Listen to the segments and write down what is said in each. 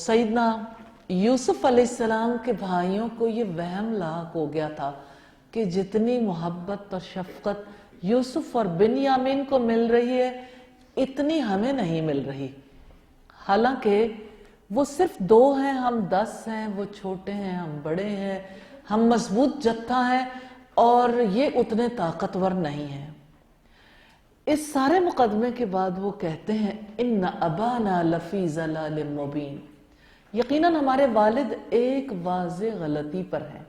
سیدنا یوسف علیہ السلام کے بھائیوں کو یہ وہم لاحق ہو گیا تھا کہ جتنی محبت اور شفقت یوسف اور بنیامین کو مل رہی ہے اتنی ہمیں نہیں مل رہی. حالانکہ وہ صرف 2 ہیں، ہم 10 ہیں، وہ چھوٹے ہیں، ہم بڑے ہیں، ہم مضبوط جتھا ہیں اور یہ اتنے طاقتور نہیں ہیں. اس سارے مقدمے کے بعد وہ کہتے ہیں ان ابانا لفی ضلال مبین، یقیناً ہمارے والد ایک واضح غلطی پر ہیں.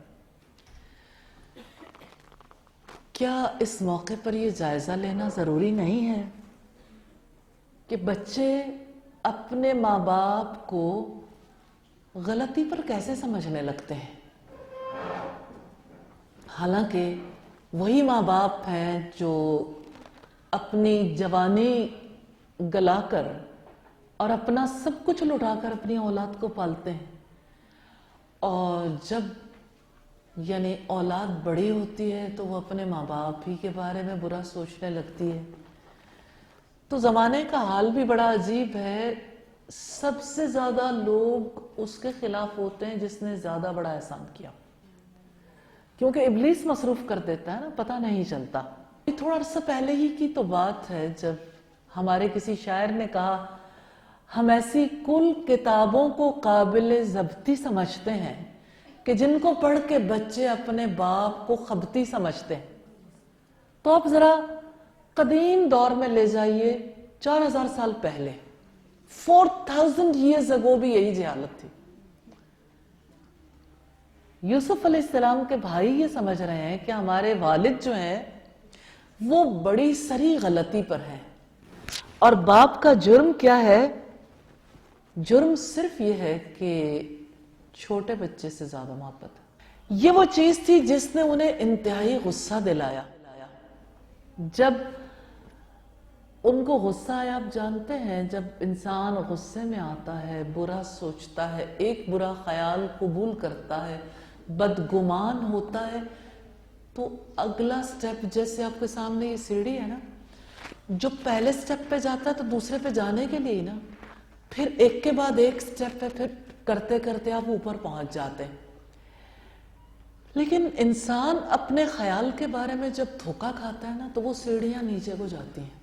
کیا اس موقع پر یہ جائزہ لینا ضروری نہیں ہے کہ بچے اپنے ماں باپ کو غلطی پر کیسے سمجھنے لگتے ہیں؟ حالانکہ وہی ماں باپ ہیں جو اپنی جوانی گلا کر اور اپنا سب کچھ لٹا کر اپنی اولاد کو پالتے ہیں، اور جب یعنی اولاد بڑی ہوتی ہے تو وہ اپنے ماں باپ ہی کے بارے میں برا سوچنے لگتی ہے. تو زمانے کا حال بھی بڑا عجیب ہے، سب سے زیادہ لوگ اس کے خلاف ہوتے ہیں جس نے زیادہ بڑا احسان کیا، کیونکہ ابلیس مصروف کر دیتا ہے نا، پتہ نہیں چلتا. یہ تھوڑا عرصہ پہلے ہی کی تو بات ہے جب ہمارے کسی شاعر نے کہا ہم ایسی کل کتابوں کو قابل ضبطی سمجھتے ہیں کہ جن کو پڑھ کے بچے اپنے باپ کو خبطی سمجھتے ہیں. تو آپ ذرا قدیم دور میں لے جائیے، 4000 سال پہلے، 4000 years ago بھی یہی جہالت تھی. یوسف علیہ السلام کے بھائی یہ سمجھ رہے ہیں کہ ہمارے والد جو ہیں وہ بڑی سری غلطی پر ہیں، اور باپ کا جرم کیا ہے؟ جرم صرف یہ ہے کہ چھوٹے بچے سے زیادہ محبت ہے. یہ وہ چیز تھی جس نے انہیں انتہائی غصہ دلایا. جب ان کو غصہ آیا، آپ جانتے ہیں جب انسان غصے میں آتا ہے، برا سوچتا ہے، ایک برا خیال قبول کرتا ہے، بدگمان ہوتا ہے، تو اگلا سٹیپ، جیسے آپ کے سامنے یہ سیڑھی ہے نا، جو پہلے سٹیپ پہ جاتا ہے تو دوسرے پہ جانے کے لیے نا، پھر ایک کے بعد ایک سٹیپ پہ پھر کرتے کرتے آپ اوپر پہنچ جاتے ہیں. لیکن انسان اپنے خیال کے بارے میں جب دھوکہ کھاتا ہے نا تو وہ سیڑھیاں نیچے کو جاتی ہیں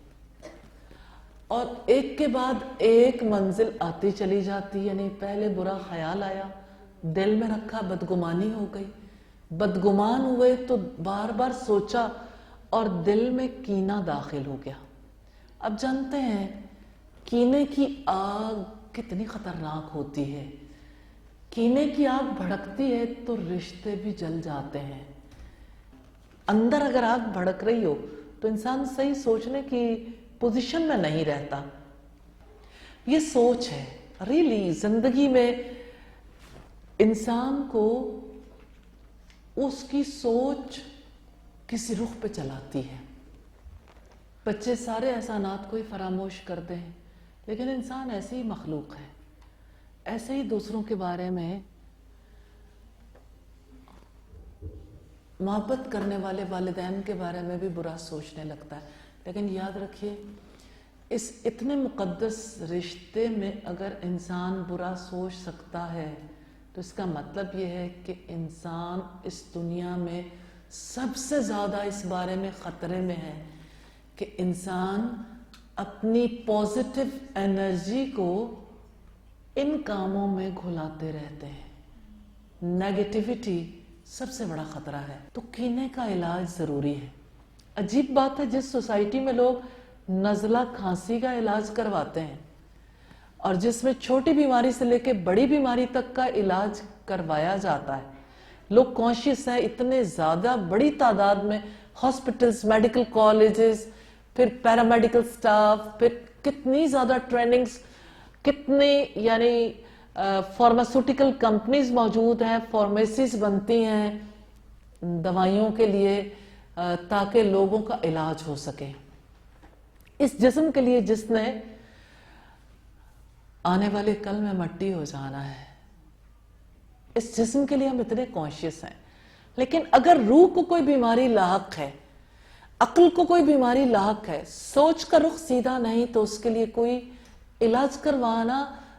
اور ایک کے بعد ایک منزل آتی چلی جاتی. یعنی پہلے برا خیال آیا، دل میں رکھا، بدگمانی ہو گئی، بدگمان ہوئے تو بار بار سوچا اور دل میں کینہ داخل ہو گیا. اب جانتے ہیں کینے کی آگ کتنی خطرناک ہوتی ہے. کینے کی آگ بھڑکتی ہے تو رشتے بھی جل جاتے ہیں. اندر اگر آگ بھڑک رہی ہو تو انسان صحیح سوچنے کی پوزیشن میں نہیں رہتا. یہ سوچ ہے ریلی زندگی میں انسان کو اس کی سوچ کسی رخ پہ چلاتی ہے. بچے سارے احسانات کو ہی فراموش کرتے ہیں، لیکن انسان ایسی ہی مخلوق ہے، ایسے ہی دوسروں کے بارے میں محبت کرنے والے والدین کے بارے میں بھی برا سوچنے لگتا ہے. لیکن یاد رکھیے اس اتنے مقدس رشتے میں اگر انسان برا سوچ سکتا ہے تو اس کا مطلب یہ ہے کہ انسان اس دنیا میں سب سے زیادہ اس بارے میں خطرے میں ہے کہ انسان اپنی پازیٹیو انرجی کو ان کاموں میں گھلاتے رہتے ہیں. نیگیٹیوٹی سب سے بڑا خطرہ ہے. تو کینے کا علاج ضروری ہے. عجیب بات ہے، جس سوسائٹی میں لوگ نزلہ کھانسی کا علاج کرواتے ہیں اور جس میں چھوٹی بیماری سے لے کے بڑی بیماری تک کا علاج کروایا جاتا ہے، لوگ کانشیس ہیں، اتنے زیادہ بڑی تعداد میں ہاسپٹلز، میڈیکل کالجز، پھر پیرامیڈیکل سٹاف، پھر کتنی زیادہ ٹریننگز، کتنی یعنی فارماسیوٹیکل کمپنیز موجود ہیں، فارمیسیز بنتی ہیں دوائیوں کے لیے تاکہ لوگوں کا علاج ہو سکے. اس جسم کے لیے جس نے آنے والے کل میں مٹی ہو جانا ہے، اس جسم کے لیے ہم اتنے کانشیس ہیں. لیکن اگر روح کو کوئی بیماری لاحق ہے، عقل کو کوئی بیماری لاحق ہے، سوچ کا رخ سیدھا نہیں، تو اس کے لیے کوئی علاج کروانا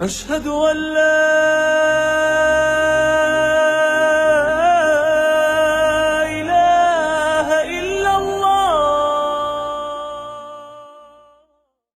أشهد أن لا